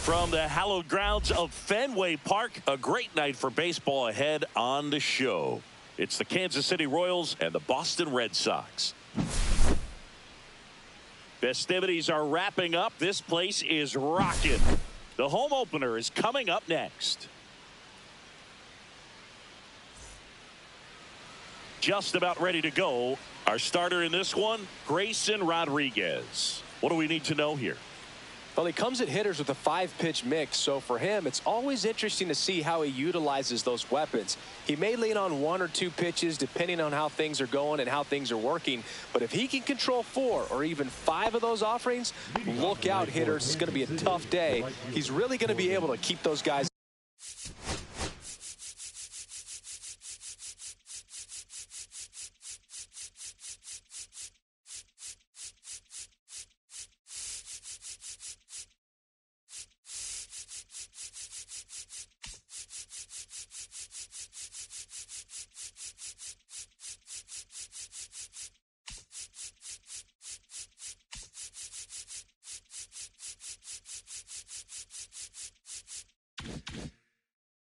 From the hallowed grounds of Fenway Park, a great night for baseball ahead on the show. It's the Kansas City Royals and the Boston Red Sox. Festivities are wrapping up. This place is rocking. The home opener is coming up next. Just about ready to go. Our starter in this one, Grayson Rodriguez. What do we need to know here? Well, he comes at hitters with a 5-pitch mix, so for him, it's always interesting to see how he utilizes those weapons. He may lean on 1 or 2 pitches depending on how things are going and how things are working, but if he can control 4 or even 5 of those offerings, look out, hitters. It's going to be a tough day. He's really going to be able to keep those guys.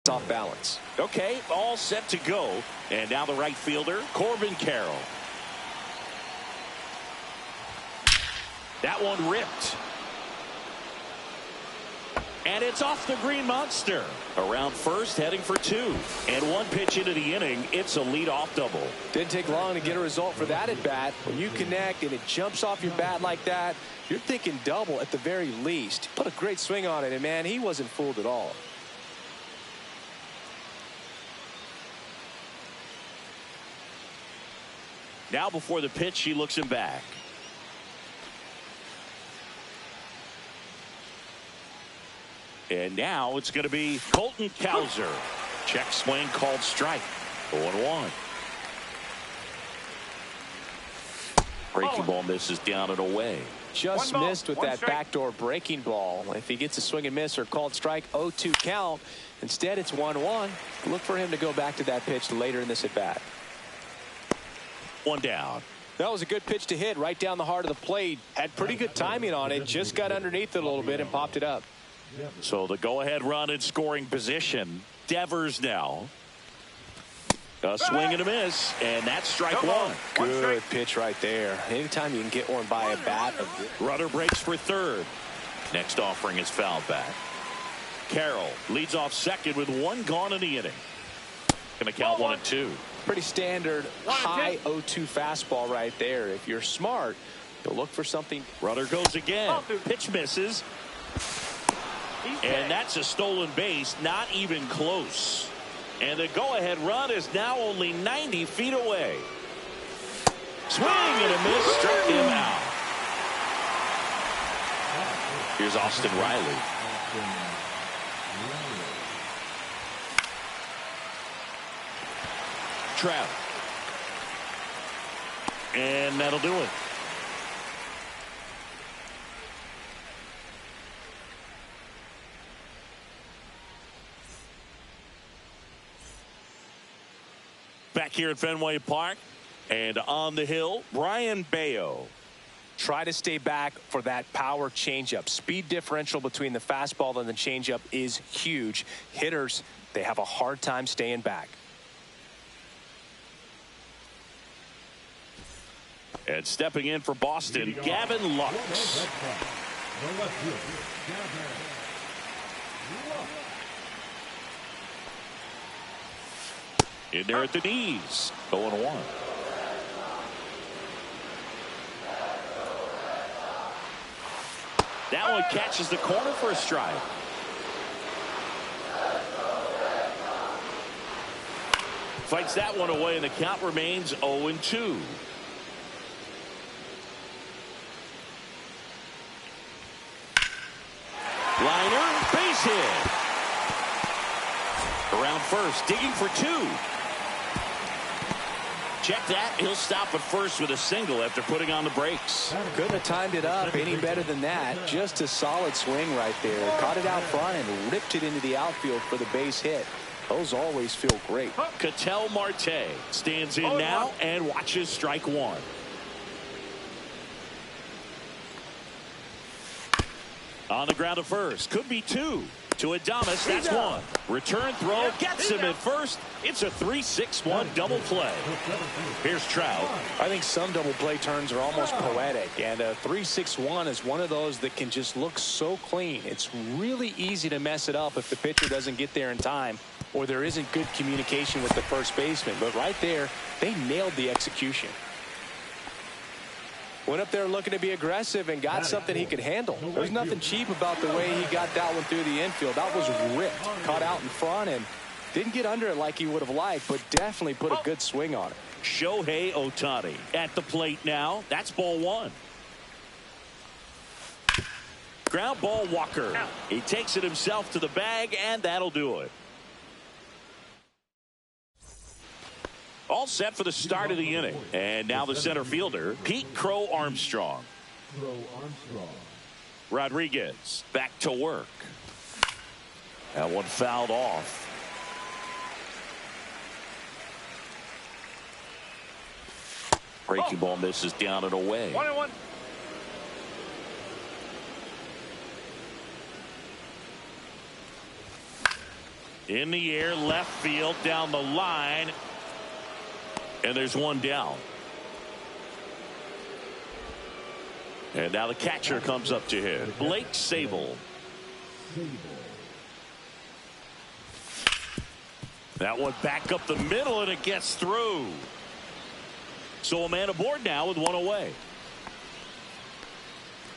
Off balance. Okay, all set to go. And now the right fielder, Corbin Carroll. That one ripped. And it's off the green monster. Around first, heading for 2. And 1 pitch into the inning, it's a leadoff double. Didn't take long to get a result for that at bat. When you connect and it jumps off your bat like that, you're thinking double at the very least. Put a great swing on it, and man, he wasn't fooled at all. Now before the pitch, he looks him back. And now it's going to be Colton Cowser. Check swing called strike. 0-1. Breaking ball misses down and away. Just missed with that backdoor breaking ball. If he gets a swing and miss or called strike, 0-2 count. Instead, it's 1-1. Look for him to go back to that pitch later in this at bat. 1 down. That was a good pitch to hit right down the heart of the plate. Had pretty good timing on it. Just got underneath it a little bit and popped it up. So the go-ahead run in scoring position. Devers now. A swing and a miss, and that's strike 1. Good pitch right there. Anytime you can get one by a bat. Rudder breaks for third. Next offering is fouled back. Carroll leads off second with 1 gone in the inning. Going to count 1-2. Pretty standard high 0-2 fastball right there. If you're smart, you'll look for something. Rudder goes again. Pitch misses. And that's a stolen base, not even close. And the go-ahead run is now only 90 feet away. Swing and a miss, struck him out. Here's Austin Riley. Trout. And that'll do it. Back here at Fenway Park, and on the hill, Brian Bayo. Try to stay back for that power changeup. Speed differential between the fastball and the changeup is huge. Hitters, they have a hard time staying back. And stepping in for Boston, Gavin Lux. In there at the knees, 0-1. That one catches the corner for a strike. Fights that one away, and the count remains 0-2. Liner, base hit. Around first, digging for two. Check that. He'll stop at first with a single after putting on the brakes. Couldn't have timed it up any better than that. Just a solid swing right there. Caught it out front and ripped it into the outfield for the base hit. Those always feel great. Ketel Marte stands in now and watches strike one. On the ground at first. Could be two. To Adames, that's one. Return throw gets him at first. It's a 3-6-1 double play. Here's Trout. I think some double play turns are almost poetic, and a 3-6-1 is one of those that can just look so clean. It's really easy to mess it up if the pitcher doesn't get there in time or there isn't good communication with the first baseman. But right there, they nailed the execution. Went up there looking to be aggressive and got something he could handle. There's nothing cheap about the way he got that one through the infield. That was ripped, caught out in front, and didn't get under it like he would have liked, but definitely put a good swing on it. Shohei Ohtani at the plate now. That's ball one. Ground ball, Walker. He takes it himself to the bag, and that'll do it. All set for the start of the inning. And now the center fielder, Pete Crow Armstrong. Rodriguez back to work. That one fouled off. Breaking ball misses down and away. 1-1. In the air, left field, down the line. And there's one down. And now the catcher comes up to hit. Blake Sabol. That one back up the middle, and it gets through. So a man aboard now with one away.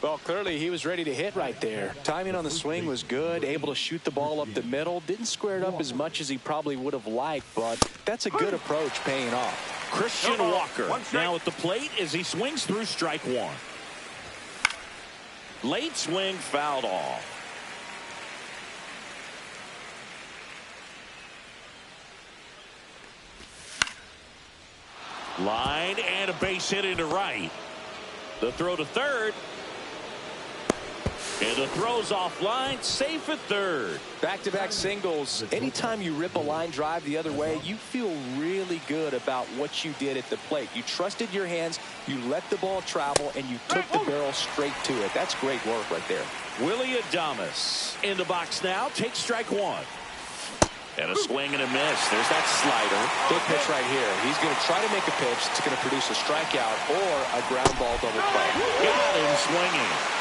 Well, clearly he was ready to hit right there. Timing on the swing was good, able to shoot the ball up the middle. Didn't square it up as much as he probably would have liked, but that's a good approach paying off. Christian Walker now at the plate as he swings through strike one. Late swing fouled off. Line and a base hit into right. The throw to third. And the throw's offline, safe at third. Back-to-back singles. Anytime you rip a line drive the other way, you feel really good about what you did at the plate. You trusted your hands, you let the ball travel, and you took the barrel straight to it. That's great work right there. Willie Adames in the box now, takes strike one. And a swing and a miss. There's that slider. Big pitch right here. He's going to try to make a pitch that's going to produce a strikeout or a ground ball double play. Got him swinging.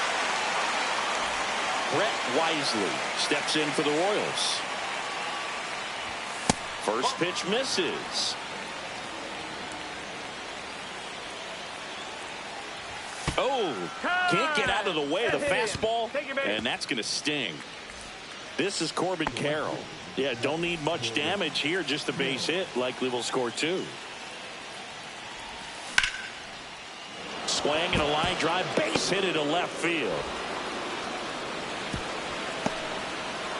Brett Wisely steps in for the Royals. First pitch misses. Oh, can't get out of the way of the fastball, and that's going to sting. This is Corbin Carroll. Yeah, don't need much damage here, just a base hit. Likely will score 2. Swing and a line drive, base hit into left field.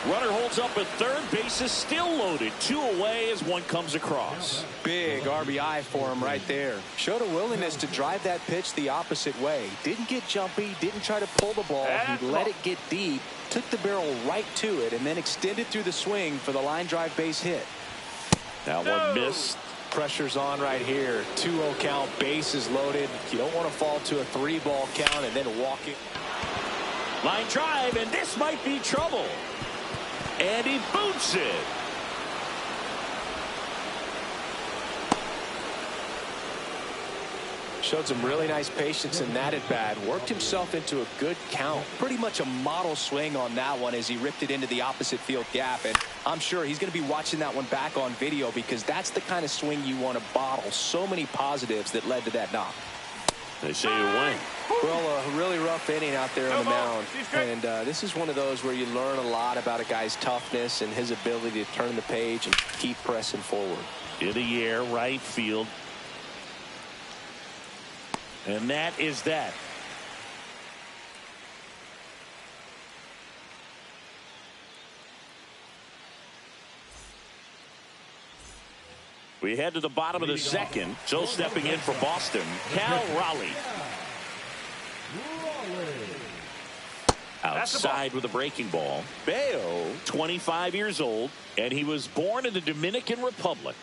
Runner holds up at third. Base is still loaded. 2 away as one comes across. Big RBI for him right there. Showed a willingness to drive that pitch the opposite way. Didn't get jumpy. Didn't try to pull the ball. He let it get deep. Took the barrel right to it and then extended through the swing for the line drive base hit. That one missed. Pressure's on right here. 2-0 count. Base is loaded. You don't want to fall to a 3-ball count and then walk it. Line drive, and this might be trouble. And he boots it. Showed some really nice patience in that at bat. Worked himself into a good count. Pretty much a model swing on that one as he ripped it into the opposite field gap. And I'm sure he's going to be watching that one back on video because that's the kind of swing you want to bottle. So many positives that led to that knock. They say you win. Well, a really rough inning out there on the mound. And this is one of those where you learn a lot about a guy's toughness and his ability to turn the page and keep pressing forward. In the air, right field. And that is that. We head to the bottom of the second. So stepping in for Boston, Cal Raleigh. Outside with a breaking ball. Bayo, 25 years old, and he was born in the Dominican Republic.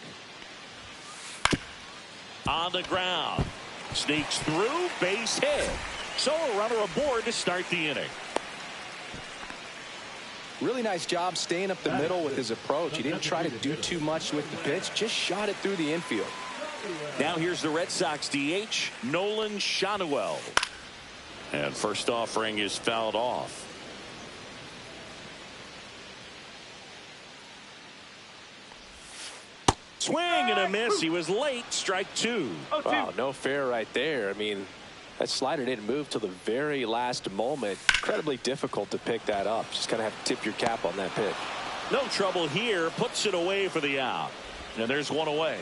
On the ground. Sneaks through, base hit. So a runner aboard to start the inning. Really nice job staying up the middle with his approach. He didn't try to do too much with the pitch, just shot it through the infield. Now here's the Red Sox DH, Nolan Shanuel. And first offering is fouled off. Swing and a miss. He was late. Strike 2. Wow, no fair right there. I mean, that slider didn't move till the very last moment. Incredibly difficult to pick that up. Just kind of have to tip your cap on that pitch. No trouble here. Puts it away for the out. And there's one away.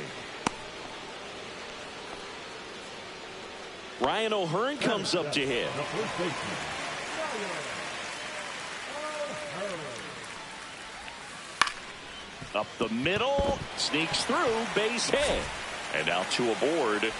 Ryan O'Hearn comes up to hit. Up the middle, sneaks through, base hit. And now 2 aboard.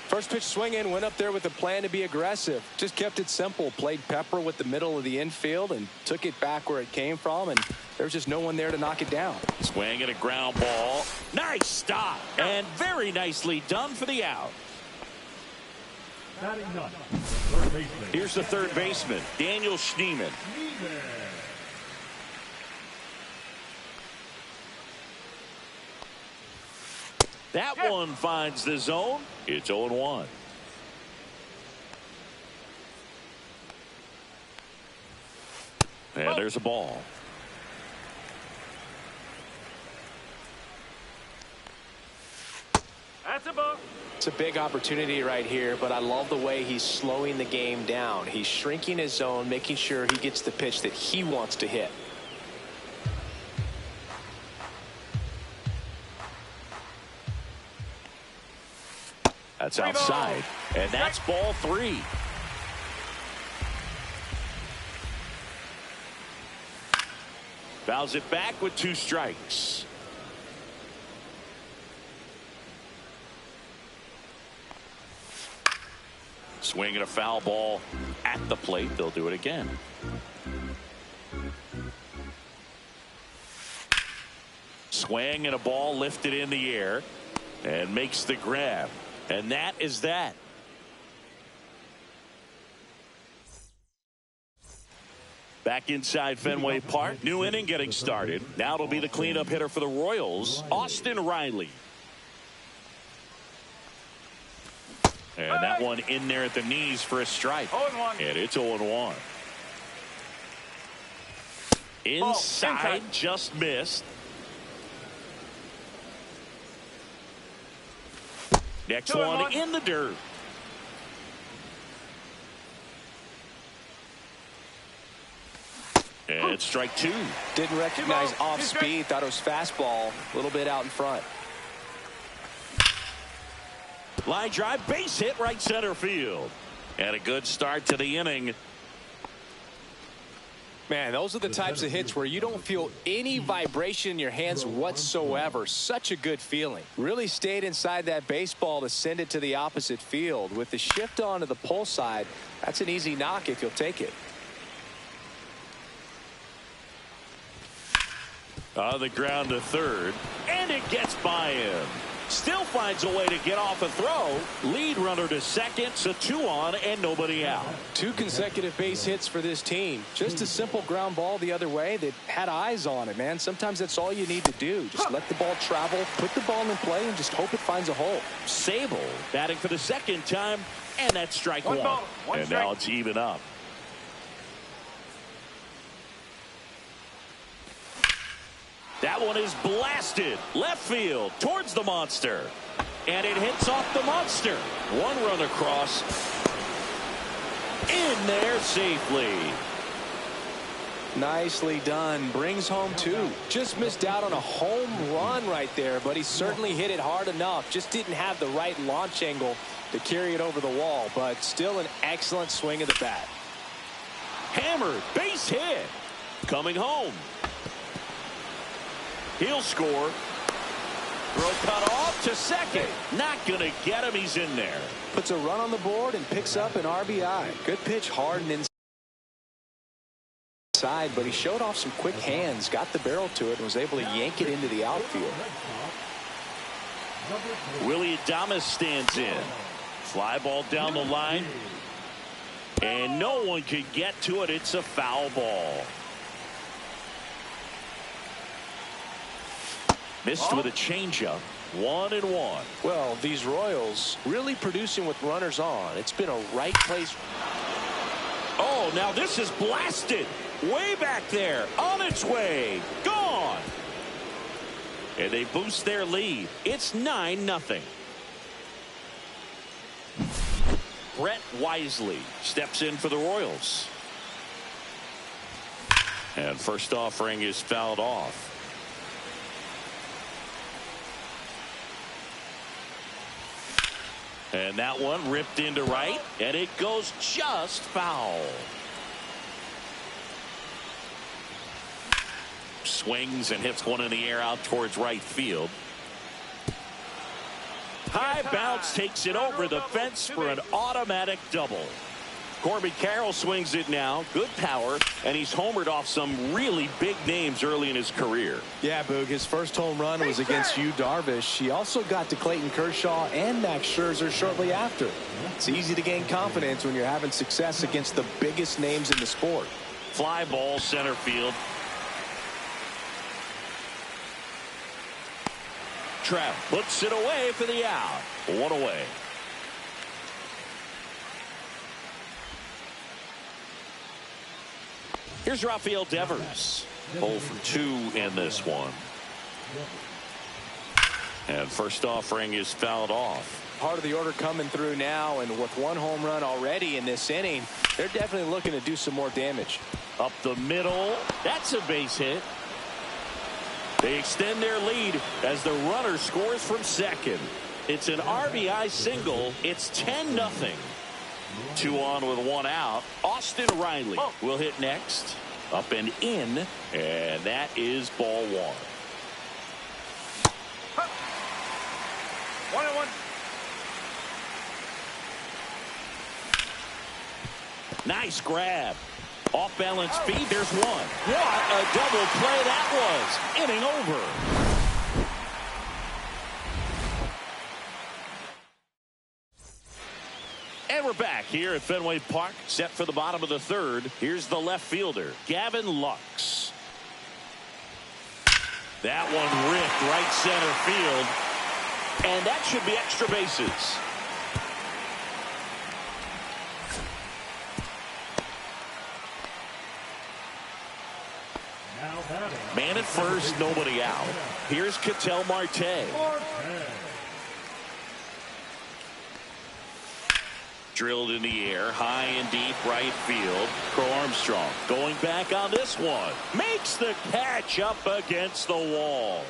First pitch swinging, went up there with a plan to be aggressive. Just kept it simple. Played pepper with the middle of the infield and took it back where it came from. And there's just no one there to knock it down. Swing and a ground ball. Nice stop. And very nicely done for the out. Here's the third baseman, Daniel Schneemann. That one finds the zone. It's 0-1. And there's a ball. That's a ball. It's a big opportunity right here, but I love the way he's slowing the game down. He's shrinking his zone, making sure he gets the pitch that he wants to hit. That's outside, and that's ball 3. Fouls it back with 2 strikes. Swing and a foul ball at the plate. They'll do it again. Swing and a ball lifted in the air and makes the grab. And that is that. Back inside Fenway Park. New inning getting started. Now it'll be the cleanup hitter for the Royals, Austin Riley. And that one in there at the knees for a strike. 0-1. And it's 0-1. Inside, just missed. Next one in the dirt. And it's strike two. Didn't recognize off speed. Thought it was fastball. A little bit out in front. Line drive, base hit, right center field. And a good start to the inning. Man, those are the types of hits where you don't feel any vibration in your hands whatsoever. Such a good feeling. Really stayed inside that baseball to send it to the opposite field. With the shift on to the pull side, that's an easy knock if you'll take it. On the ground to third, and it gets by him. Still finds a way to get off a throw. Lead runner to second, so 2 on and nobody out. 2 consecutive base hits for this team. Just a simple ground ball the other way. They had eyes on it, man. Sometimes that's all you need to do. Just let the ball travel, put the ball in play, and just hope it finds a hole. Sable batting for the second time, and that's strike one. And now it's even up. That one is blasted left field towards the monster, and it hits off the monster. 1 run across, in there safely. Nicely done. Brings home 2. Just missed out on a home run right there, but he certainly hit it hard enough. Just didn't have the right launch angle to carry it over the wall, but still an excellent swing of the bat. Hammered, base hit, coming home. He'll score. Throw cut off to second. Not going to get him. He's in there. Puts a run on the board and picks up an RBI. Good pitch, hard and inside, but he showed off some quick hands, got the barrel to it, and was able to yank it into the outfield. Willie Adames stands in. Fly ball down the line. And no one can get to it. It's a foul ball. Missed with a changeup. 1-1. Well, these Royals really producing with runners on. It's been a right place. Oh, now this is blasted. Way back there. On its way. Gone. And they boost their lead. It's 9-0. Brett Wisely steps in for the Royals. And first offering is fouled off. And that one ripped into right, and it goes just foul. Swings and hits one in the air out towards right field. High bounce takes it over the fence for an automatic double. Corbin Carroll swings it now. Good power, and he's homered off some really big names early in his career. Yeah, Boog, his first home run was against Yu Darvish. He also got to Clayton Kershaw and Max Scherzer shortly after. It's easy to gain confidence when you're having success against the biggest names in the sport. Fly ball center field. Trout puts it away for the out. 1 away. Here's Rafael Devers. 0 for 2 in this one. And first offering is fouled off. Part of the order coming through now, and with 1 home run already in this inning, they're definitely looking to do some more damage. Up the middle. That's a base hit. They extend their lead as the runner scores from second. It's an RBI single. It's 10-0. 2 on with 1 out. Austin Riley will hit next. Up and in, and that is ball 1. 1-1. Nice grab. Off balance feed. There's one. What a double play that was. Inning over. And we're back here at Fenway Park, set for the bottom of the third. Here's the left fielder, Gavin Lux. That one ripped right center field, and that should be extra bases. Man at first, nobody out. Here's Ketel Marte. drilled in the air, high and deep right field. Crow Armstrong going back on this one. Makes the catch up against the wall.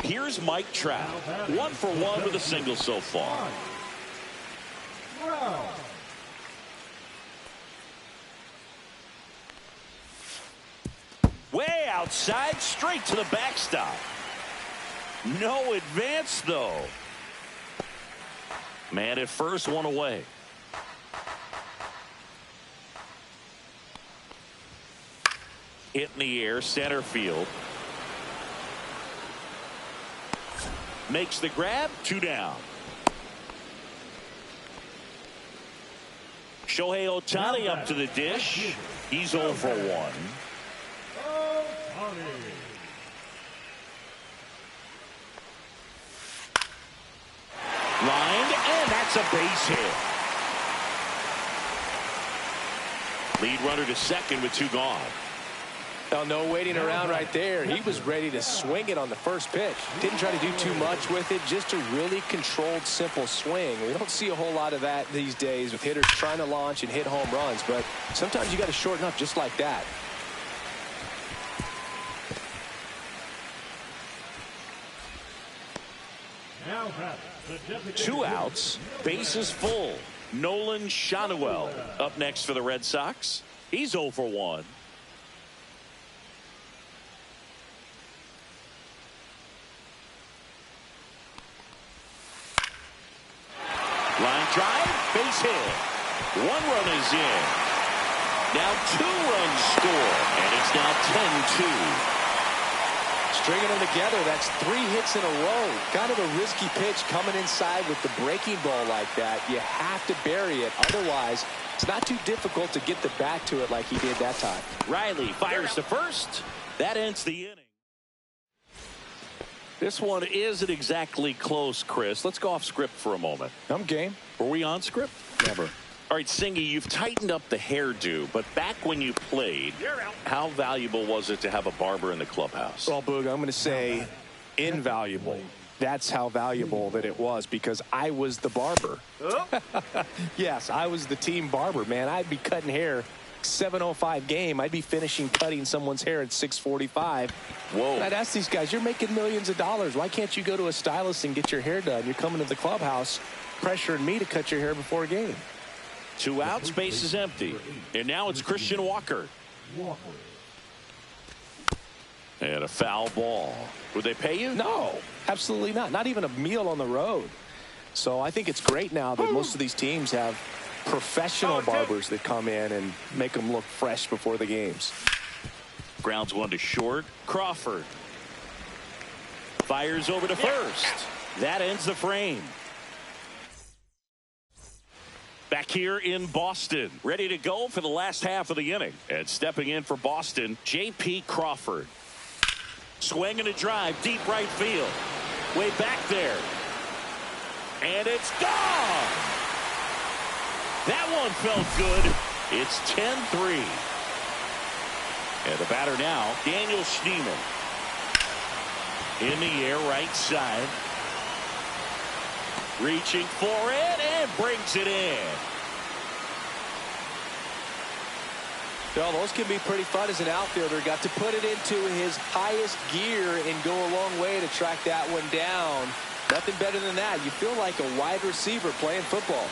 Here's Mike Trout. 1 for 1 with a single so far. Way outside, straight to the backstop. No advance, though. Man at first, one away. Hit in the air, center field. Makes the grab, 2 down. Shohei Ohtani up to the dish. He's 0 for 1. Lined, and that's a base hit. Lead runner to second with 2 gone. Oh, no waiting around right there. He was ready to swing it on the first pitch. Didn't try to do too much with it. Just a really controlled, simple swing. We don't see a whole lot of that these days with hitters trying to launch and hit home runs. But sometimes you got to shorten up just like that. Two outs, bases full. Nolan Schanuel up next for the Red Sox. He's 0 for 1. Line drive, base hit. 1 run is in. Now 2 runs score, and it's now 10-2. Stringing them together, that's 3 hits in a row. Kind of a risky pitch coming inside with the breaking ball like that. You have to bury it. Otherwise, it's not too difficult to get the bat to it like he did that time. Riley fires to first. That ends the inning. This one isn't exactly close, Chris. Let's go off script for a moment. I'm game. Were we on script? Never. All right, Singy, you've tightened up the hairdo, but back when you played, how valuable was it to have a barber in the clubhouse? Well, Boog, I'm going to say invaluable. That's how valuable that it was because I was the barber. Yes, I was the team barber, man. I'd be cutting hair 7:05 game. I'd be finishing cutting someone's hair at 6:45. Whoa. And I'd ask these guys, you're making millions of dollars. Why can't you go to a stylist and get your hair done? You're coming to the clubhouse pressuring me to cut your hair before a game. 2 outs, base is empty. And now it's Christian Walker. And a foul ball. Would they pay you? No, absolutely not. Not even a meal on the road. So I think it's great now that most of these teams have professional barbers that come in and make them look fresh before the games. Grounds 1 to short. Crawford fires over to first. That ends the frame. Back here in Boston, ready to go for the last half of the inning. And stepping in for Boston, J.P. Crawford. Swing and a drive, deep right field. Way back there. And it's gone! That one felt good. It's 10-3. And the batter now, Daniel Schneemann. In the air, right side. Reaching for it and brings it in. Well, those can be pretty fun as an outfielder. Got to put it into his highest gear and go a long way to track that one down. Nothing better than that. You feel like a wide receiver playing football.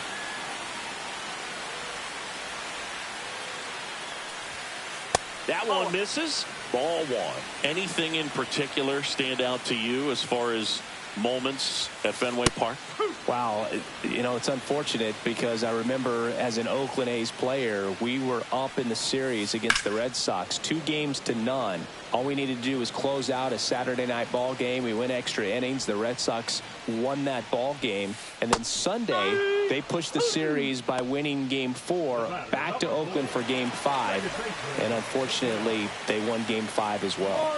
That one misses. Ball 1. Anything in particular stand out to you as far as moments at Fenway Park? Wow, you know, it's unfortunate because I remember as an Oakland A's player, we were up in the series against the Red Sox, 2-0. All we needed to do was close out a Saturday night ball game. We went extra innings. The Red Sox won that ball game. And then Sunday, they pushed the series by winning Game 4 back to Oakland for Game 5. And unfortunately, they won Game 5 as well.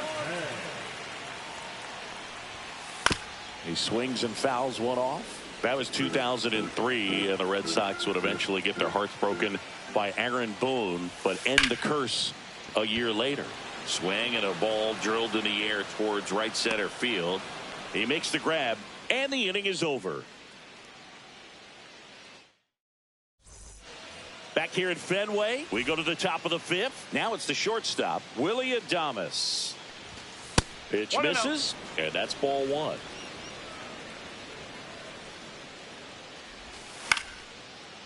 He swings and fouls one off. That was 2003, and the Red Sox would eventually get their hearts broken by Aaron Boone, but end the curse a year later. Swing and a ball drilled in the air towards right center field. He makes the grab, And the inning is over. Back here at Fenway, we go to the top of the fifth. Now it's the shortstop, Willie Adames. Pitch misses, and that's ball one.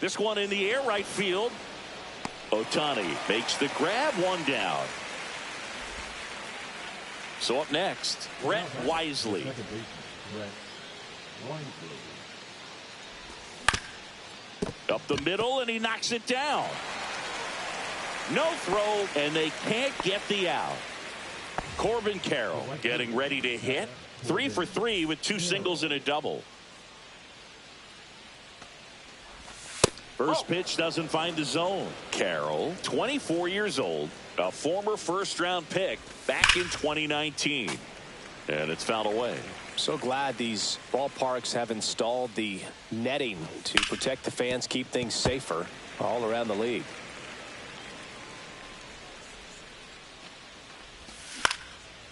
This one in the air, right field. Ohtani makes the grab, one down. So up next, Brett Wisely. Up the middle, and he knocks it down. No throw, and they can't get the out. Corbin Carroll getting ready to hit. 3 for 3 with 2 singles and a double. First pitch doesn't find the zone. Carroll, 24 years old, a former first-round pick back in 2019. And it's fouled away. So glad these ballparks have installed the netting to protect the fans, keep things safer all around the league.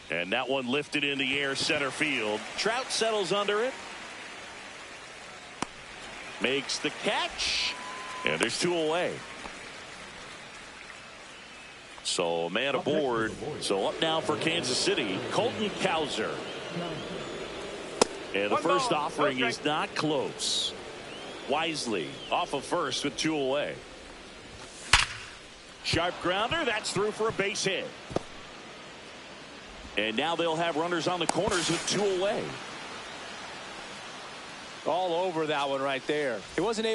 And that one lifted in the air, center field. Trout settles under it. Makes the catch. And there's 2 away. So a man aboard. So up now for Kansas City, Colton Cowser. And the first offering is not close. Wisely off of first with 2 away. Sharp grounder. That's through for a base hit. And now they'll have runners on the corners with 2 away. All over that one right there. He wasn't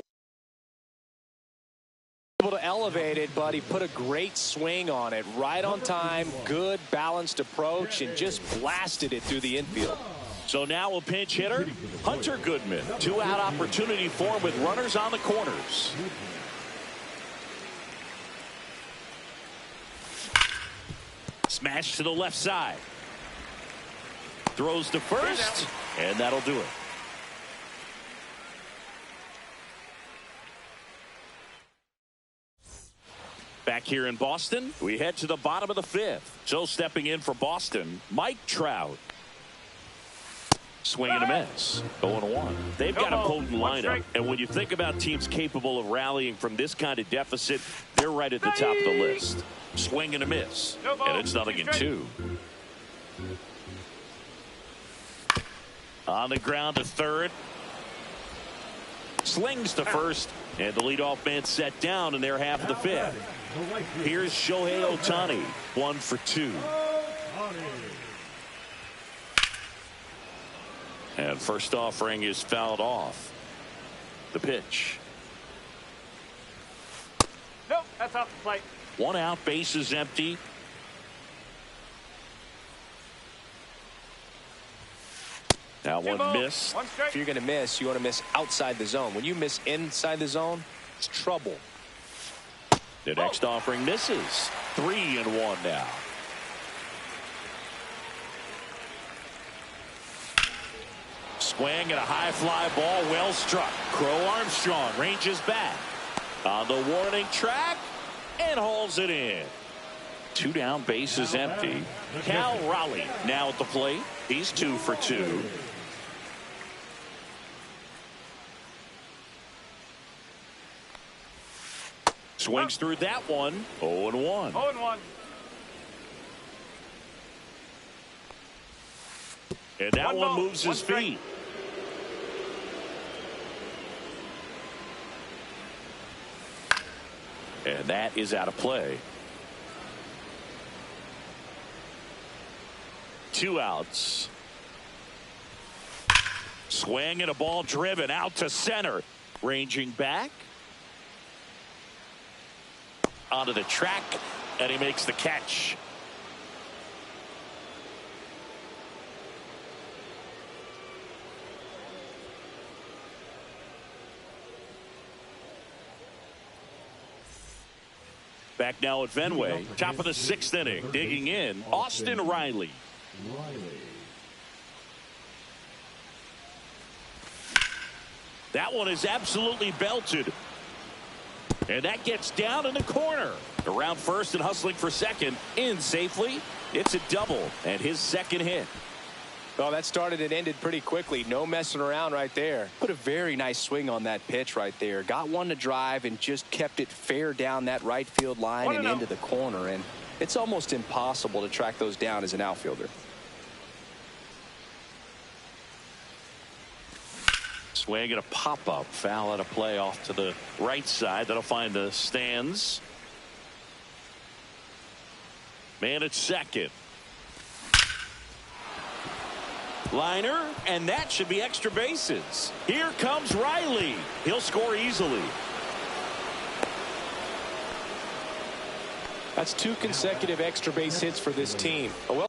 able to elevate it, but he put a great swing on it. Right on time, good balanced approach, and just blasted it through the infield. So now a pinch hitter, Hunter Goodman. 2-out opportunity for him with runners on the corners. Smash to the left side. Throws to first, and that'll do it. Back here in Boston, we head to the bottom of the fifth. So stepping in for Boston, Mike Trout. Swing and a miss. 0-1. They've got a potent lineup, and when you think about teams capable of rallying from this kind of deficit, they're right at the top of the list. Swing and a miss, and it's 0-2. On the ground to third. Slings to first, and the leadoff man set down in their half of the fifth. Here's Shohei Ohtani, 1 for 2. And first offering is fouled off. The pitch. Nope, that's off the plate. 1 out, base is empty. Now one miss. If you're going to miss, you want to miss outside the zone. When you miss inside the zone, it's trouble. The next offering misses. 3-1 now. Swing and a high fly ball, well struck. Crow Armstrong ranges back on the warning track and hauls it in. 2 down, base is empty. Cal Raleigh now at the plate. He's 2 for 2. Swings through that one. 0-1. 0-1. And that one moves his feet. And that is out of play. 2 outs. Swing and a ball driven out to center. Ranging back. Onto the track, and he makes the catch. Back now at Fenway, top of the 6th inning, digging in, Austin Riley. That one is absolutely belted. And that gets down in the corner. Around first and hustling for second. In safely. It's a double and his second hit. Well, that started and ended pretty quickly. No messing around right there. Put a very nice swing on that pitch right there. Got one to drive and just kept it fair down that right field line and into the corner. And it's almost impossible to track those down as an outfielder. Swing and a pop-up. Foul out of play off to the right side. That'll find the stands. Man at second. Liner, and that should be extra bases. Here comes Riley. He'll score easily. That's 2 consecutive extra base hits for this team. A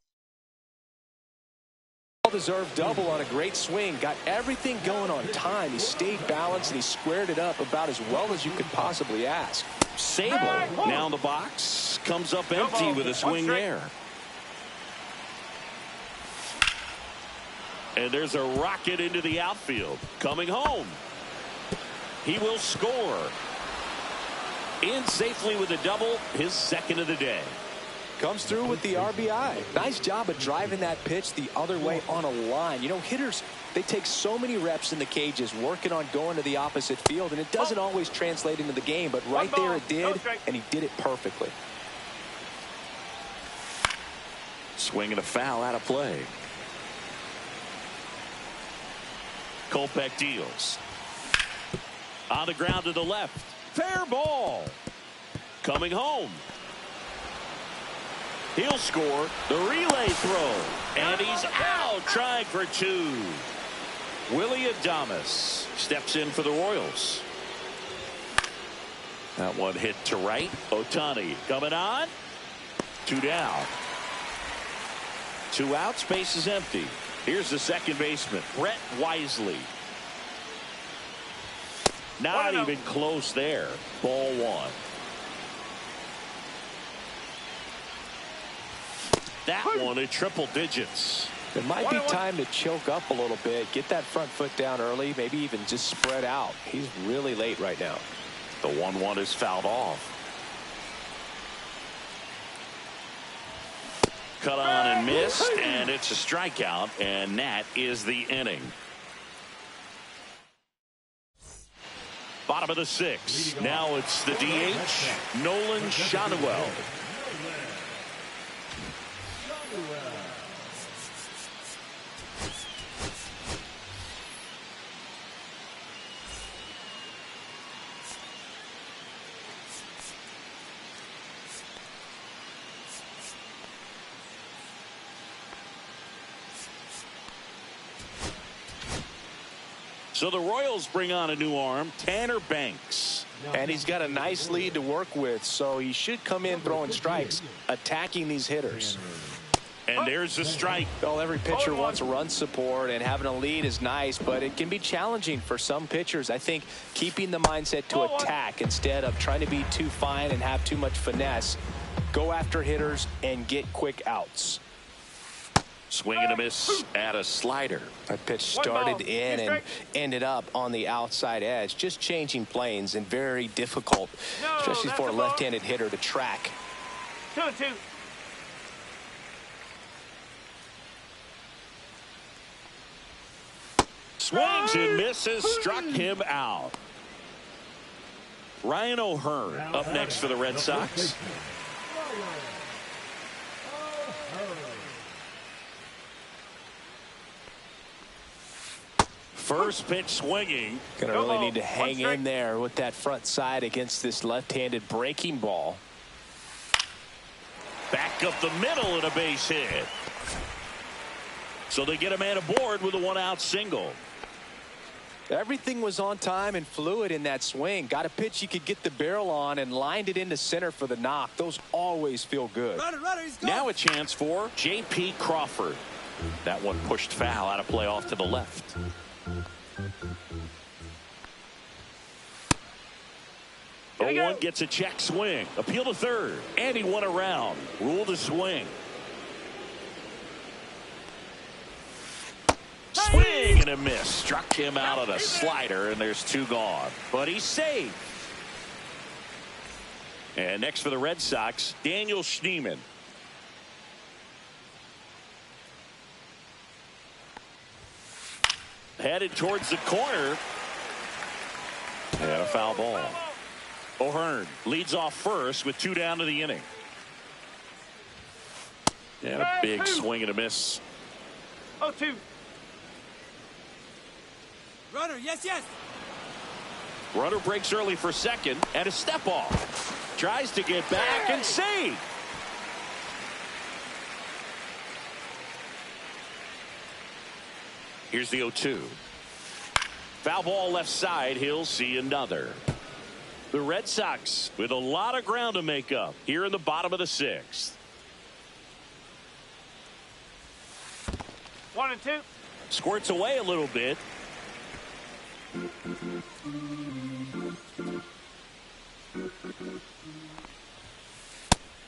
well-deserved double on a great swing. Got everything going on time. He stayed balanced and he squared it up about as well as you could possibly ask. Sable now in the box. Comes up empty with a swing there. And there's a rocket into the outfield. Coming home. He will score. In safely with a double. His second of the day. Comes through with the RBI. Nice job of driving that pitch the other way on a line. You know, hitters, they take so many reps in the cages working on going to the opposite field, and it doesn't always translate into the game, but right there it did, and he did it perfectly. Swing and a foul out of play. Kopech deals. On the ground to the left. Fair ball. Coming home. He'll score the relay throw. And he's out trying for 2. Willie Adames steps in for the Royals. That one hit to right. Ohtani coming on. 2 down. 2 outs. Base is empty. Here's the second baseman, Brett Wisely. Not even close there. Ball 1. That one in triple digits. It might be time to choke up a little bit, get that front foot down early, maybe even just spread out. He's really late right now. The 1-1 is fouled off. Cut on and missed, and it's a strikeout, and that is the inning. Bottom of the 6th. Now it's the DH, Nolan Schanuel. So the Royals bring on a new arm, Tanner Banks. And he's got a nice lead to work with, so he should come in throwing strikes, attacking these hitters. And there's the strike. Well, every pitcher wants run support, and having a lead is nice, but it can be challenging for some pitchers. I think keeping the mindset to attack instead of trying to be too fine and have too much finesse. Go after hitters and get quick outs. Swing and a miss at a slider. That pitch started in and ended up on the outside edge. Just changing planes and very difficult, especially for a left-handed hitter to track. 2-2. Swings and misses, struck him out. Ryan O'Hearn up next for the Red Sox. First pitch swinging. Gonna really need to hang in there with that front side against this left-handed breaking ball. Back up the middle and a base hit. So they get a man aboard with a 1-out single. Everything was on time and fluid in that swing. Got a pitch you could get the barrel on and lined it into center for the knock. Those always feel good. Now a chance for J.P. Crawford. That one pushed foul out of play off to the left. One gets a check swing. Appeal to third. And he won around. Rule to swing. Swing and a miss. Struck him out on a slider, and there's 2 gone. But he's safe. And next for the Red Sox, Daniel Schneemann. headed towards the corner. And a foul ball. O'Hearn leads off first with 2 down to the inning. And a big swing and a miss. 0-2. Runner, yes. Runner breaks early for second and a step off. Tries to get back and save. Here's the 0-2. Foul ball left side. He'll see another. The Red Sox with a lot of ground to make up here in the bottom of the 6th. 1-2. Squirts away a little bit.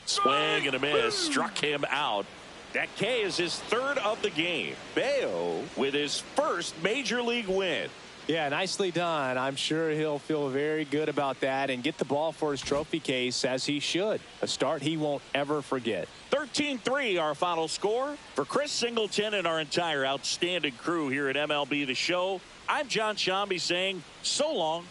Swing and a miss. Struck him out. That K is his 3rd of the game. Bayo with his first major league win. Yeah, nicely done. I'm sure he'll feel very good about that and get the ball for his trophy case, as he should. A start he won't ever forget. 13-3 our final score. For Chris Singleton and our entire outstanding crew here at MLB The Show, I'm John Shambi saying so long.